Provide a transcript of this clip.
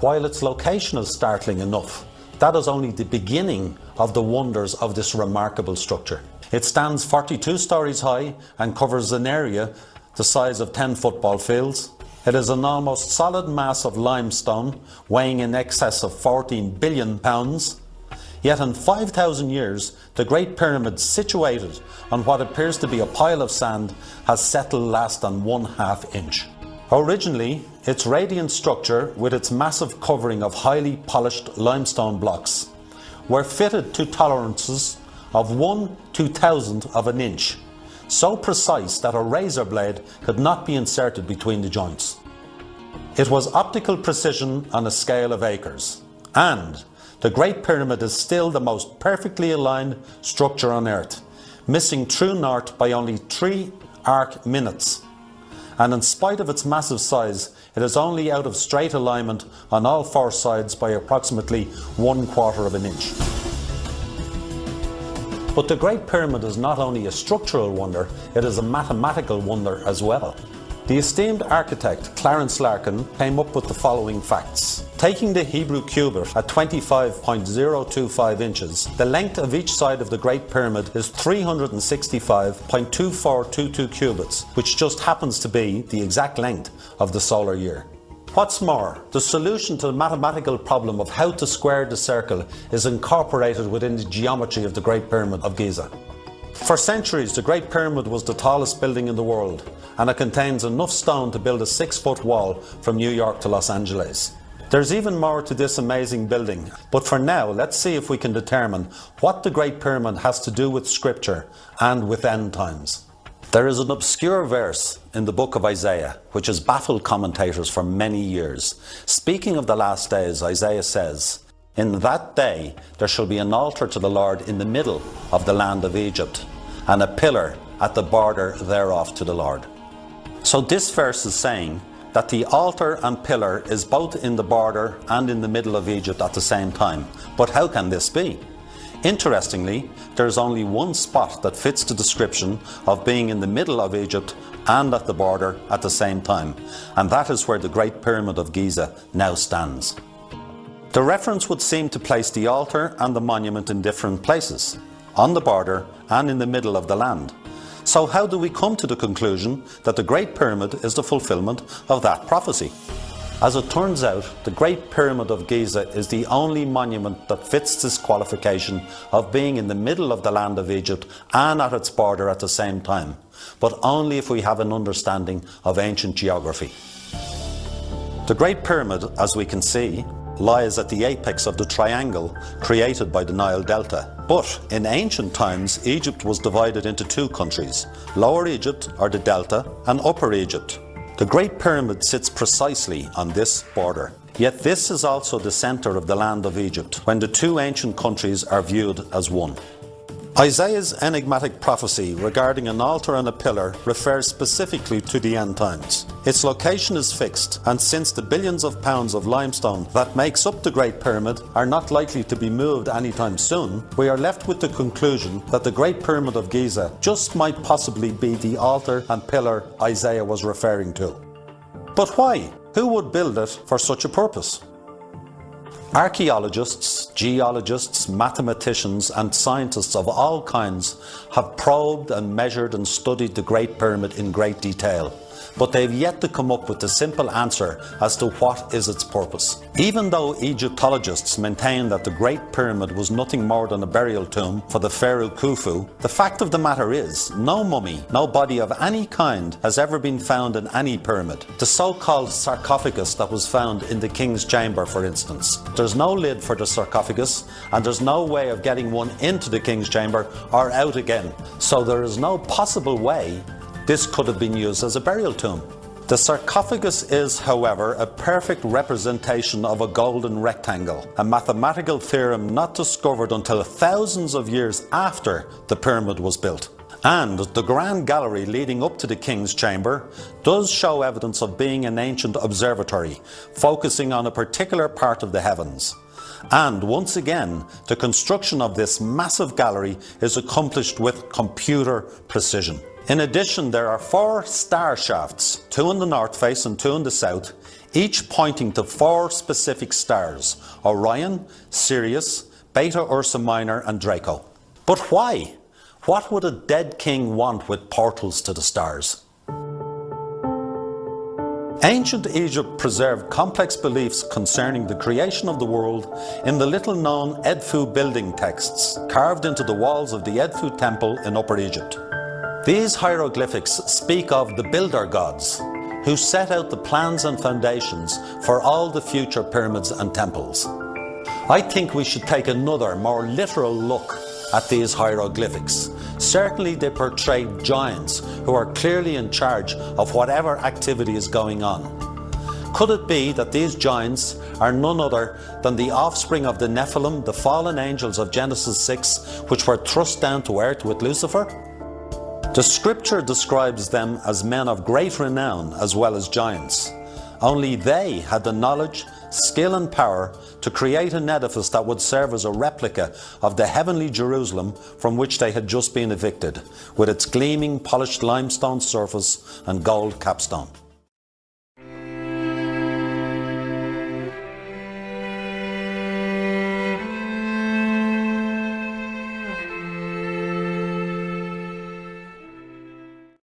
While its location is startling enough, that is only the beginning of the wonders of this remarkable structure. It stands 42 stories high and covers an area the size of 10 football fields. It is an almost solid mass of limestone weighing in excess of 14 billion pounds. Yet in 5,000 years, the Great Pyramid, situated on what appears to be a pile of sand, has settled less than 1/2 inch. Originally, its radiant structure, with its massive covering of highly polished limestone blocks, were fitted to tolerances of 1/2000 of an inch, so precise that a razor blade could not be inserted between the joints. It was optical precision on a scale of acres, and the Great Pyramid is still the most perfectly aligned structure on Earth, missing true north by only 3 arc minutes. And in spite of its massive size, it is only out of straight alignment on all 4 sides by approximately 1/4 of an inch. But the Great Pyramid is not only a structural wonder, it is a mathematical wonder as well. The esteemed architect Clarence Larkin came up with the following facts. Taking the Hebrew cubit at 25.025 inches, the length of each side of the Great Pyramid is 365.2422 cubits, which just happens to be the exact length of the solar year. What's more, the solution to the mathematical problem of how to square the circle is incorporated within the geometry of the Great Pyramid of Giza. For centuries, the Great Pyramid was the tallest building in the world, and it contains enough stone to build a 6-foot wall from New York to Los Angeles. There's even more to this amazing building, but for now, let's see if we can determine what the Great Pyramid has to do with Scripture and with end times. There is an obscure verse in the book of Isaiah which has baffled commentators for many years. Speaking of the last days, Isaiah says, "In that day there shall be an altar to the Lord in the middle of the land of Egypt, and a pillar at the border thereof to the Lord." So this verse is saying that the altar and pillar is both in the border and in the middle of Egypt at the same time. But how can this be? Interestingly, there is only one spot that fits the description of being in the middle of Egypt and at the border at the same time, and that is where the Great Pyramid of Giza now stands. The reference would seem to place the altar and the monument in different places, on the border and in the middle of the land. So how do we come to the conclusion that the Great Pyramid is the fulfillment of that prophecy? As it turns out, the Great Pyramid of Giza is the only monument that fits this qualification of being in the middle of the land of Egypt and at its border at the same time, but only if we have an understanding of ancient geography. The Great Pyramid, as we can see, lies at the apex of the triangle created by the Nile Delta. But in ancient times, Egypt was divided into 2 countries, Lower Egypt, or the Delta, and Upper Egypt. The Great Pyramid sits precisely on this border. Yet this is also the centre of the land of Egypt, when the 2 ancient countries are viewed as one. Isaiah's enigmatic prophecy regarding an altar and a pillar refers specifically to the end times. Its location is fixed, and since the billions of pounds of limestone that makes up the Great Pyramid are not likely to be moved anytime soon, we are left with the conclusion that the Great Pyramid of Giza just might possibly be the altar and pillar Isaiah was referring to. But why? Who would build it for such a purpose? Archaeologists, geologists, mathematicians and scientists of all kinds have probed and measured and studied the Great Pyramid in great detail, but they've yet to come up with a simple answer as to what is its purpose. Even though Egyptologists maintain that the Great Pyramid was nothing more than a burial tomb for the pharaoh Khufu, the fact of the matter is, no mummy, no body of any kind has ever been found in any pyramid. The so-called sarcophagus that was found in the king's chamber, for instance. There's no lid for the sarcophagus, and there's no way of getting one into the king's chamber or out again. So there is no possible way this could have been used as a burial tomb. The sarcophagus is, however, a perfect representation of a golden rectangle, a mathematical theorem not discovered until thousands of years after the pyramid was built. And the grand gallery leading up to the king's chamber does show evidence of being an ancient observatory, focusing on a particular part of the heavens. And once again, the construction of this massive gallery is accomplished with computer precision. In addition, there are 4 star shafts, 2 in the north face and 2 in the south, each pointing to 4 specific stars: Orion, Sirius, Beta Ursa Minor and Draco. But why? What would a dead king want with portals to the stars? Ancient Egypt preserved complex beliefs concerning the creation of the world in the little-known Edfu building texts carved into the walls of the Edfu temple in Upper Egypt. These hieroglyphics speak of the builder gods, who set out the plans and foundations for all the future pyramids and temples. I think we should take another, more literal look at these hieroglyphics. Certainly they portray giants who are clearly in charge of whatever activity is going on. Could it be that these giants are none other than the offspring of the Nephilim, the fallen angels of Genesis 6, which were thrust down to earth with Lucifer? The scripture describes them as men of great renown as well as giants. Only they had the knowledge, skill and power to create an edifice that would serve as a replica of the heavenly Jerusalem from which they had just been evicted, with its gleaming polished limestone surface and gold capstone.